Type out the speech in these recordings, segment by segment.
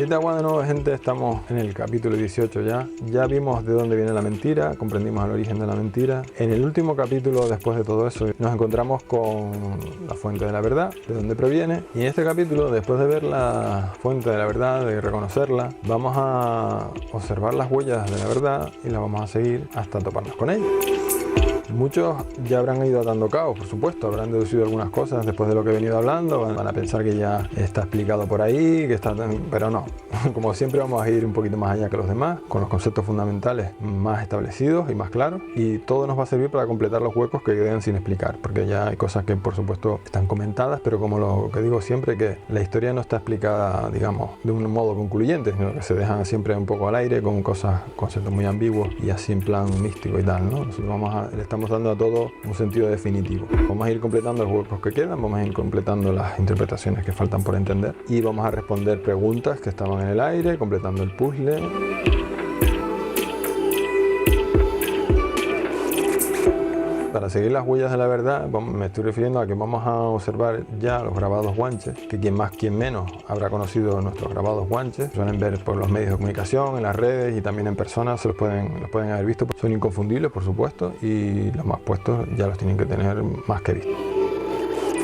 Venid de agua de nuevo, gente. Estamos en el capítulo 18 ya. Ya vimos de dónde viene la mentira, comprendimos el origen de la mentira. En el último capítulo, después de todo eso, nos encontramos con la fuente de la verdad, de dónde proviene. Y en este capítulo, después de ver la fuente de la verdad, de reconocerla, vamos a observar las huellas de la verdad y las vamos a seguir hasta toparnos con ella. Muchos ya habrán ido atando cabos, por supuesto, habrán deducido algunas cosas después de lo que he venido hablando, van a pensar que ya está explicado por ahí, pero no. Como siempre vamos a ir un poquito más allá que los demás, con los conceptos fundamentales más establecidos y más claros, y todo nos va a servir para completar los huecos que quedan sin explicar, porque ya hay cosas que por supuesto están comentadas, pero como lo que digo siempre, que la historia no está explicada, digamos, de un modo concluyente, sino que se dejan siempre un poco al aire con conceptos muy ambiguos y así en plan místico y tal, ¿no? Nosotros le estamos dando a todo un sentido definitivo. Vamos a ir completando los huecos que quedan, vamos a ir completando las interpretaciones que faltan por entender y vamos a responder preguntas que estaban en el aire, completando el puzzle. Para seguir las huellas de la verdad, me estoy refiriendo a que vamos a observar ya los grabados guanches, que quien más, quien menos habrá conocido nuestros grabados guanches. Suelen ver por los medios de comunicación, en las redes y también en persona, los pueden haber visto. Son inconfundibles, por supuesto, y los más puestos ya los tienen que tener más que vistos.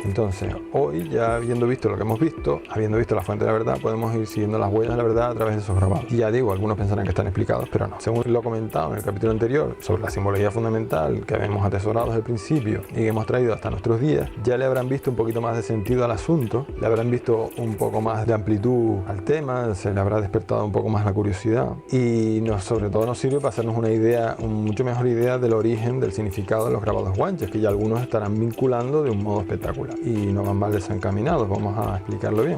Entonces, hoy, ya habiendo visto lo que hemos visto, habiendo visto la fuente de la verdad, podemos ir siguiendo las huellas de la verdad a través de esos grabados. Y ya digo, algunos pensarán que están explicados, pero no. Según lo comentado en el capítulo anterior sobre la simbología fundamental que habíamos atesorado desde el principio y que hemos traído hasta nuestros días, ya le habrán visto un poquito más de sentido al asunto, le habrán visto un poco más de amplitud al tema, se le habrá despertado un poco más la curiosidad y sobre todo nos sirve para hacernos una idea, mucho mejor idea del origen, del significado de los grabados guanches, que ya algunos estarán vinculando de un modo espectacular. Y no van mal desencaminados, vamos a explicarlo bien.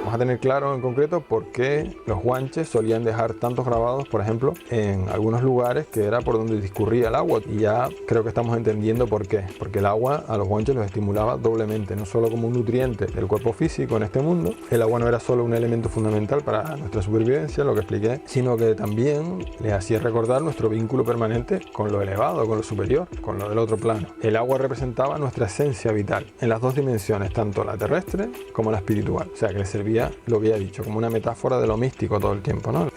Vamos a tener claro en concreto por qué los guanches solían dejar tantos grabados, por ejemplo, en algunos lugares que era por donde discurría el agua. Y ya creo que estamos entendiendo por qué. Porque el agua a los guanches los estimulaba doblemente, no solo como un nutriente del cuerpo físico en este mundo. El agua no era solo un elemento fundamental para nuestra supervivencia, lo que expliqué, sino que también les hacía recordar nuestro vínculo permanente con lo elevado, con lo superior, con lo del otro plano. El agua representaba nuestra esencia vital en las dos dimensiones, tanto la terrestre como la espiritual. O sea, que les servía lo que ya he dicho, como una metáfora de lo místico todo el tiempo, ¿no?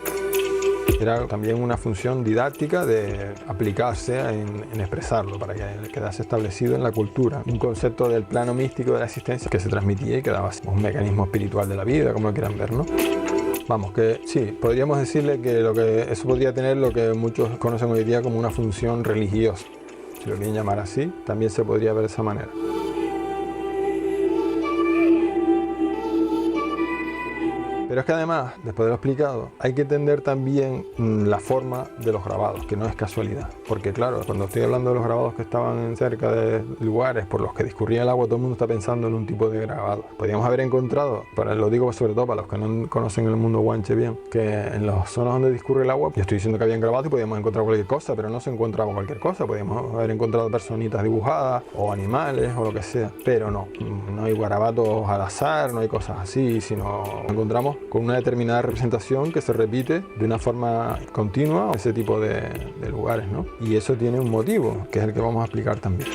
Era también una función didáctica de aplicarse en expresarlo, para que quedase establecido en la cultura. Un concepto del plano místico de la existencia que se transmitía y quedaba así, un mecanismo espiritual de la vida, como lo quieran ver, ¿no? Vamos, que sí, podríamos decirle que eso podría tener lo que muchos conocen hoy día como una función religiosa. Si lo quieren llamar así, también se podría ver de esa manera. Pero es que además, después de lo explicado, hay que entender también la forma de los grabados, que no es casualidad. Porque claro, cuando estoy hablando de los grabados que estaban cerca de lugares por los que discurría el agua, todo el mundo está pensando en un tipo de grabado. Podríamos haber encontrado, lo digo sobre todo para los que no conocen el mundo guanche bien, que en las zonas donde discurre el agua, yo estoy diciendo que habían grabados y podíamos encontrar cualquier cosa, pero no se encontraba cualquier cosa. Podíamos haber encontrado personitas dibujadas, o animales, o lo que sea. Pero no hay garabatos al azar, no hay cosas así, sino encontramos con una determinada representación que se repite de una forma continua en ese tipo de lugares, ¿no? Y eso tiene un motivo, que es el que vamos a explicar también.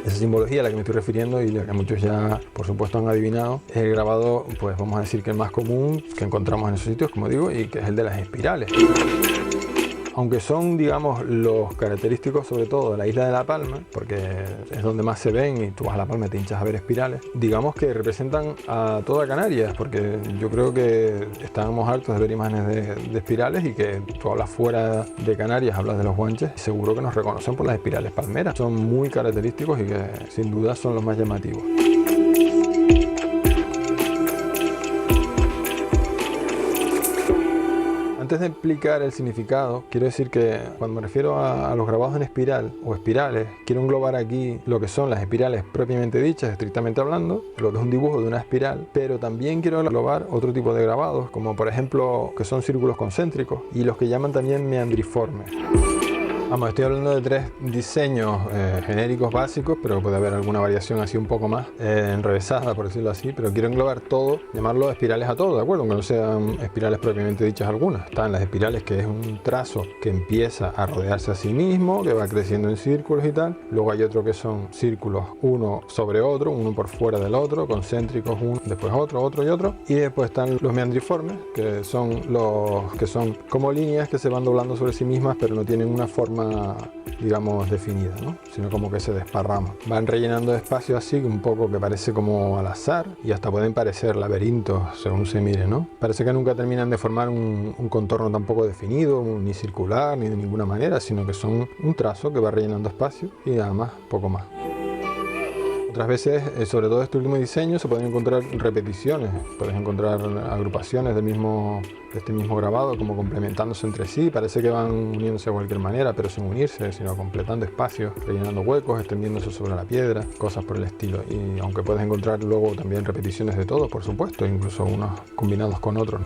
Esa simbología a la que me estoy refiriendo y la que muchos ya, por supuesto, han adivinado, es el grabado, pues vamos a decir que el más común que encontramos en esos sitios, como digo, y que es el de las espirales. Aunque son, digamos, los característicos sobre todo de la isla de La Palma, porque es donde más se ven y tú vas a La Palma y te hinchas a ver espirales, digamos que representan a toda Canarias, porque yo creo que estábamos hartos de ver imágenes de espirales y que tú hablas fuera de Canarias, hablas de los guanches, seguro que nos reconocen por las espirales palmeras. Son muy característicos y que sin duda son los más llamativos. Antes de explicar el significado, quiero decir que cuando me refiero a los grabados en espiral o espirales, quiero englobar aquí lo que son las espirales propiamente dichas, estrictamente hablando, lo que es un dibujo de una espiral, pero también quiero englobar otro tipo de grabados, como por ejemplo que son círculos concéntricos y los que llaman también meandriformes. Vamos, estoy hablando de 3 diseños genéricos básicos, pero puede haber alguna variación así un poco más enrevesada, por decirlo así, pero quiero englobar todo, llamarlo espirales a todo, ¿de acuerdo? Aunque no sean espirales propiamente dichas algunas. Están las espirales, que es un trazo que empieza a rodearse a sí mismo, que va creciendo en círculos y tal. Luego hay otro que son círculos uno sobre otro, uno por fuera del otro, concéntricos, uno, después otro, otro y otro. Y después están los meandriformes, que son los que son como líneas que se van doblando sobre sí mismas, pero no tienen una forma, digamos, definida, ¿no? Sino como que se desparraman. Van rellenando espacios así, un poco que parece como al azar, y hasta pueden parecer laberintos según se mire, ¿no? Parece que nunca terminan de formar un contorno tampoco definido, ni circular, ni de ninguna manera, sino que son un trazo que va rellenando espacios y nada más, poco más. Otras veces, sobre todo este último diseño, se pueden encontrar repeticiones, puedes encontrar agrupaciones de este mismo grabado como complementándose entre sí, parece que van uniéndose de cualquier manera, pero sin unirse, sino completando espacios, rellenando huecos, extendiéndose sobre la piedra, cosas por el estilo. Y aunque puedes encontrar luego también repeticiones de todos, por supuesto, incluso unos combinados con otros.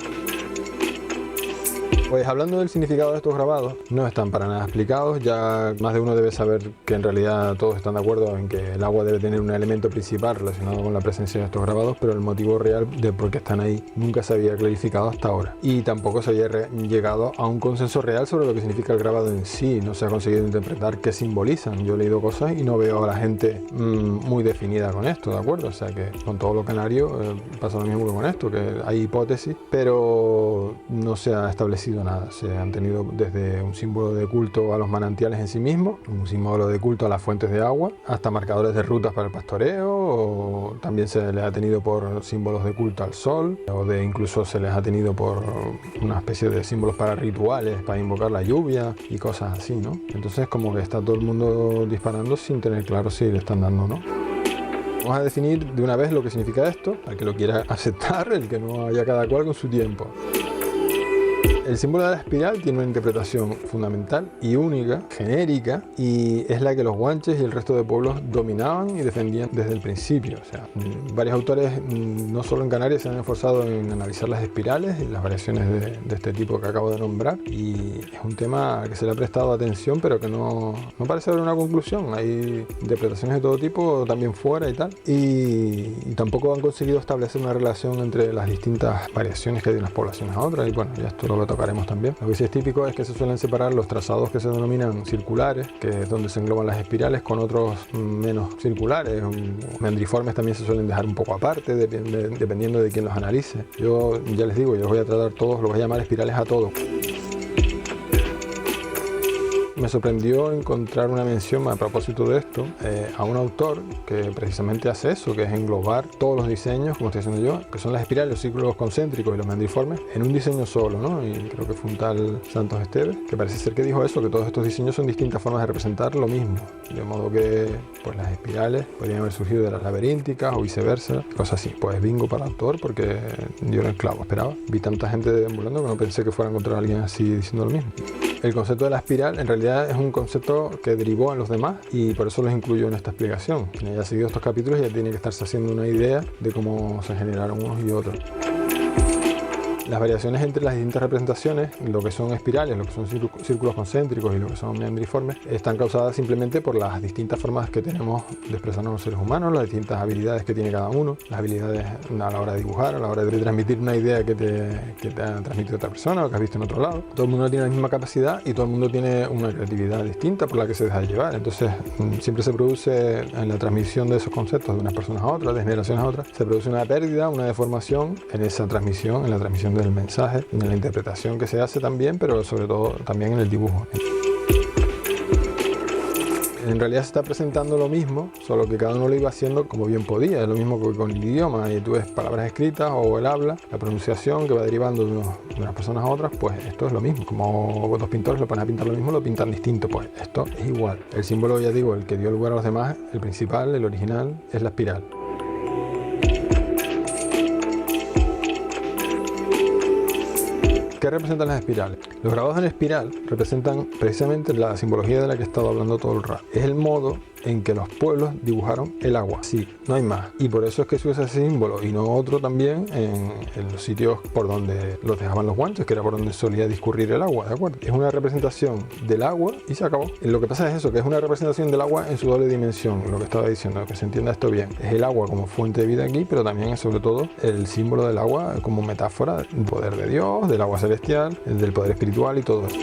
Pues hablando del significado de estos grabados, no están para nada explicados. Ya más de uno debe saber que en realidad todos están de acuerdo en que el agua debe tener un elemento principal relacionado con la presencia de estos grabados, pero el motivo real de por qué están ahí nunca se había clarificado hasta ahora. Y tampoco se había llegado a un consenso real sobre lo que significa el grabado en sí. No se ha conseguido interpretar qué simbolizan. Yo he leído cosas y no veo a la gente muy definida con esto, ¿de acuerdo? O sea que con todo lo canario pasa lo mismo que con esto, que hay hipótesis, pero no se ha establecido nada. Se han tenido desde un símbolo de culto a los manantiales en sí mismos, un símbolo de culto a las fuentes de agua, hasta marcadores de rutas para el pastoreo, o también se les ha tenido por símbolos de culto al sol, o incluso se les ha tenido por una especie de símbolos para rituales, para invocar la lluvia y cosas así, ¿no? Entonces como que está todo el mundo disparando sin tener claro si le están dando o no. Vamos a definir de una vez lo que significa esto, al que lo quiera aceptar, el que no, haya cada cual con su tiempo. El símbolo de la espiral tiene una interpretación fundamental y única, genérica, y es la que los guanches y el resto de pueblos dominaban y defendían desde el principio. O sea, varios autores, no solo en Canarias, se han esforzado en analizar las espirales y las variaciones de este tipo que acabo de nombrar, y es un tema que se le ha prestado atención, pero que no parece haber una conclusión. Hay interpretaciones de todo tipo, también fuera y tal, y tampoco han conseguido establecer una relación entre las distintas variaciones que hay de unas poblaciones a otras, y bueno, ya esto lo tocaremos también. Lo que sí es típico es que se suelen separar los trazados que se denominan circulares, que es donde se engloban las espirales, con otros menos circulares. Meandriformes también se suelen dejar un poco aparte, dependiendo de quién los analice. Yo ya les digo, yo los voy a tratar todos, los voy a llamar espirales a todos. Me sorprendió encontrar una mención a propósito de esto a un autor que precisamente hace eso, que es englobar todos los diseños, como estoy haciendo yo, que son las espirales, los círculos concéntricos y los meandriformes, en un diseño solo, ¿no? Y creo que fue un tal Santos Esteves, que parece ser que dijo eso, que todos estos diseños son distintas formas de representar lo mismo, de modo que pues las espirales podrían haber surgido de las laberínticas o viceversa, cosas así. Pues bingo para el autor, porque dio en el clavo, esperaba. Vi tanta gente deambulando que no pensé que fuera a encontrar a alguien así diciendo lo mismo. El concepto de la espiral en realidad es un concepto que derivó en los demás y por eso los incluyo en esta explicación. Quien haya seguido estos capítulos ya tiene que estarse haciendo una idea de cómo se generaron unos y otros. Las variaciones entre las distintas representaciones, lo que son espirales, lo que son círculos concéntricos y lo que son meandriformes, están causadas simplemente por las distintas formas que tenemos de expresarnos los seres humanos, las distintas habilidades que tiene cada uno, las habilidades a la hora de dibujar, a la hora de transmitir una idea que te ha transmitido otra persona o que has visto en otro lado. Todo el mundo tiene la misma capacidad y todo el mundo tiene una creatividad distinta por la que se deja llevar. Entonces, siempre se produce en la transmisión de esos conceptos de unas personas a otras, de generaciones a otras, se produce una pérdida, una deformación en esa transmisión, en la transmisión del mensaje, en la interpretación que se hace también, pero sobre todo también en el dibujo. En realidad se está presentando lo mismo, solo que cada uno lo iba haciendo como bien podía. Es lo mismo que con el idioma, y tú ves palabras escritas o el habla, la pronunciación que va derivando de unas personas a otras, pues esto es lo mismo. Como dos pintores lo ponen a pintar lo mismo, lo pintan distinto, pues esto es igual. El símbolo, ya digo, el que dio lugar a los demás, el principal, el original, es la espiral. ¿Qué representan las espirales? Los grabados en espiral representan precisamente la simbología de la que he estado hablando todo el rato. Es el modo en que los pueblos dibujaron el agua. Sí, no hay más. Y por eso es que se usa ese símbolo y no otro también en los sitios por donde los dejaban los guanches, que era por donde solía discurrir el agua, ¿de acuerdo? Es una representación del agua y se acabó. Lo que pasa es eso, que es una representación del agua en su doble dimensión, lo que estaba diciendo, que se entienda esto bien. Es el agua como fuente de vida aquí, pero también es sobre todo el símbolo del agua como metáfora del poder de Dios, del agua celestial, del poder espiritual y todo eso.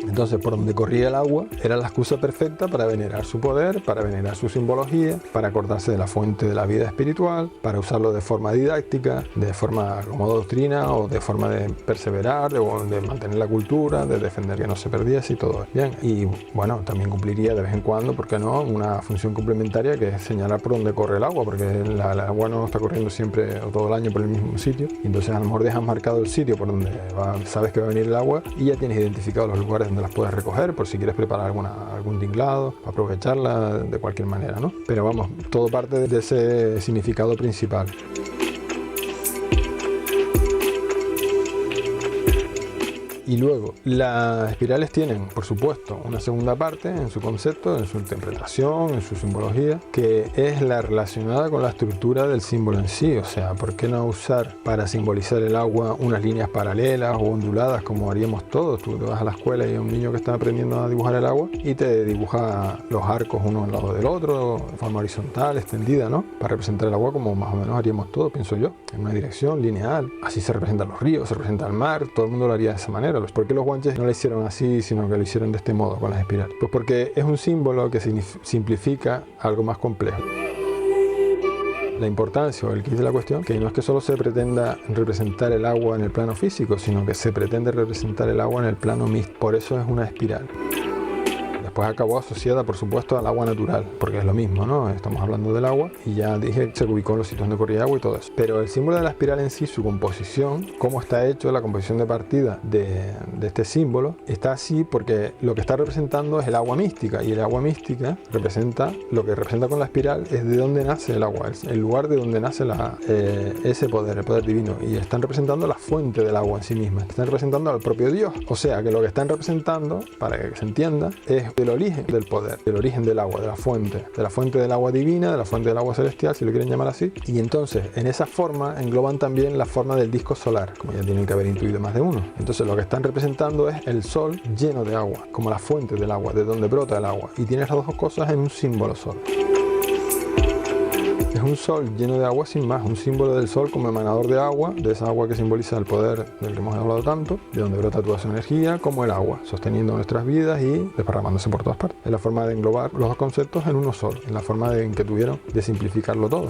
Entonces, por donde corría el agua era la excusa perfecta para venerar su poder, para venerar su simbología, para acordarse de la fuente de la vida espiritual, para usarlo de forma didáctica, de forma como doctrina o de forma de perseverar, de mantener la cultura, de defender que no se perdiese y todo. Bien, y bueno, también cumpliría de vez en cuando, ¿por qué no?, una función complementaria que es señalar por dónde corre el agua, porque el agua no está corriendo siempre o todo el año por el mismo sitio. Y entonces a lo mejor dejas marcado el sitio por donde sabes que va a venir el agua y ya tienes identificado los lugares donde las puedes recoger por si quieres preparar algún tinglado, aprovecharla de cualquier manera, ¿no? Pero vamos, todo parte de ese significado principal. Y luego, las espirales tienen, por supuesto, una segunda parte en su concepto, en su interpretación, en su simbología, que es la relacionada con la estructura del símbolo en sí. O sea, ¿por qué no usar para simbolizar el agua unas líneas paralelas o onduladas como haríamos todos? Tú te vas a la escuela y hay un niño que está aprendiendo a dibujar el agua y te dibuja los arcos uno al lado del otro, de forma horizontal, extendida, ¿no? Para representar el agua como más o menos haríamos todos, pienso yo, en una dirección lineal. Así se representan los ríos, se representa el mar, todo el mundo lo haría de esa manera. ¿Por qué los guanches no lo hicieron así, sino que lo hicieron de este modo, con las espirales? Pues porque es un símbolo que simplifica algo más complejo. La importancia o el kit de la cuestión, que no es que solo se pretenda representar el agua en el plano físico, sino que se pretende representar el agua en el plano místico. Por eso es una espiral. Después acabó asociada, por supuesto, al agua natural, porque es lo mismo, ¿no? Estamos hablando del agua y ya dije que se ubicó en los sitios donde corría agua y todo eso. Pero el símbolo de la espiral en sí, su composición, cómo está hecho, la composición de partida de este símbolo, está así porque lo que está representando es el agua mística, y el agua mística representa, lo que representa con la espiral es de dónde nace el agua, el lugar de donde nace ese poder, el poder divino, y están representando la fuente del agua en sí misma, están representando al propio Dios. O sea que lo que están representando, para que se entienda, es el origen del poder, el origen del agua, de la fuente del agua divina, de la fuente del agua celestial, si lo quieren llamar así. Y entonces, en esa forma, engloban también la forma del disco solar, como ya tienen que haber intuido más de uno. Entonces, lo que están representando es el sol lleno de agua, como la fuente del agua, de donde brota el agua. Y tienes las dos cosas en un símbolo solo. Es un sol lleno de agua sin más, un símbolo del sol como emanador de agua, de esa agua que simboliza el poder del que hemos hablado tanto, de donde brota toda su energía, como el agua, sosteniendo nuestras vidas y desparramándose por todas partes. Es la forma de englobar los dos conceptos en uno solo, en la forma en que tuvieron de simplificarlo todo.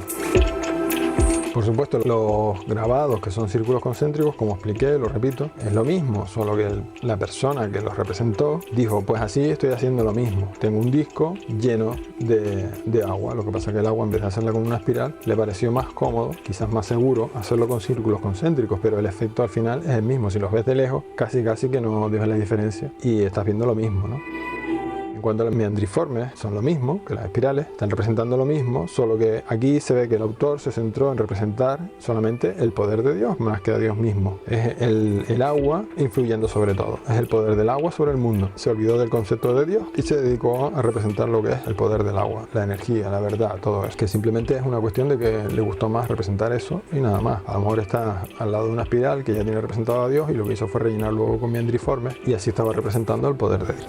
Por supuesto, los grabados, que son círculos concéntricos, como expliqué, lo repito, es lo mismo, solo que la persona que los representó dijo, pues así estoy haciendo lo mismo. Tengo un disco lleno de agua, lo que pasa es que el agua, en vez de hacerla con una espiral, le pareció más cómodo, quizás más seguro, hacerlo con círculos concéntricos, pero el efecto al final es el mismo. Si los ves de lejos, casi que no ves la diferencia y estás viendo lo mismo, ¿no? En cuanto a los meandriformes, son lo mismo que las espirales, están representando lo mismo, solo que aquí se ve que el autor se centró en representar solamente el poder de Dios, más que a Dios mismo. Es el agua influyendo sobre todo, es el poder del agua sobre el mundo. Se olvidó del concepto de Dios y se dedicó a representar lo que es el poder del agua, la energía, la verdad, todo eso. Que simplemente es una cuestión de que le gustó más representar eso y nada más. A lo mejor está al lado de una espiral que ya tiene representado a Dios y lo que hizo fue rellenar luego con meandriformes y así estaba representando el poder de Dios.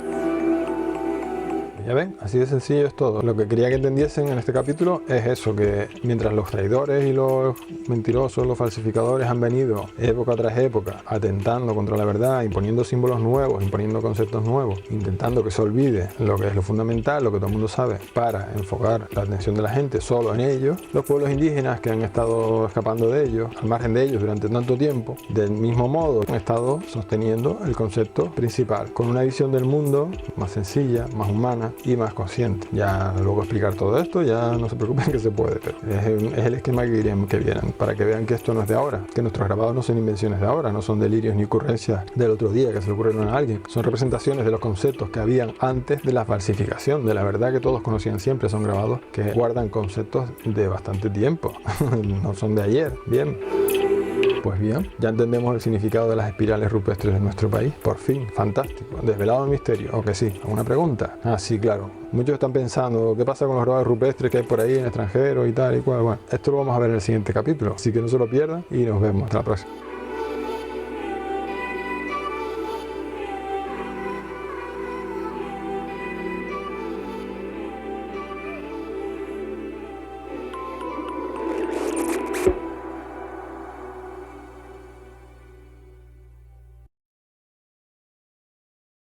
Ya ven, así de sencillo es todo. Lo que quería que entendiesen en este capítulo es eso, que mientras los traidores y los mentirosos, los falsificadores han venido época tras época atentando contra la verdad, imponiendo símbolos nuevos, imponiendo conceptos nuevos, intentando que se olvide lo que es lo fundamental, lo que todo el mundo sabe, para enfocar la atención de la gente solo en ellos, los pueblos indígenas que han estado escapando de ellos, al margen de ellos durante tanto tiempo, del mismo modo han estado sosteniendo el concepto principal, con una visión del mundo más sencilla, más humana y más consciente. Ya luego explicar todo esto, ya no se preocupen que se puede, pero es el esquema que querían que vieran, para que vean que esto no es de ahora, que nuestros grabados no son invenciones de ahora, no son delirios ni ocurrencias del otro día que se le ocurrieron a alguien, son representaciones de los conceptos que habían antes de la falsificación, de la verdad que todos conocían siempre. Son grabados que guardan conceptos de bastante tiempo, no son de ayer. Bien. Pues bien, ya entendemos el significado de las espirales rupestres en nuestro país. Por fin, fantástico. Desvelado el misterio. ¿O que sí? ¿Alguna pregunta? Ah, sí, claro. Muchos están pensando, ¿qué pasa con los rodajes rupestres que hay por ahí en extranjero y tal y cual? Bueno, esto lo vamos a ver en el siguiente capítulo. Así que no se lo pierdan y nos vemos. Hasta la próxima.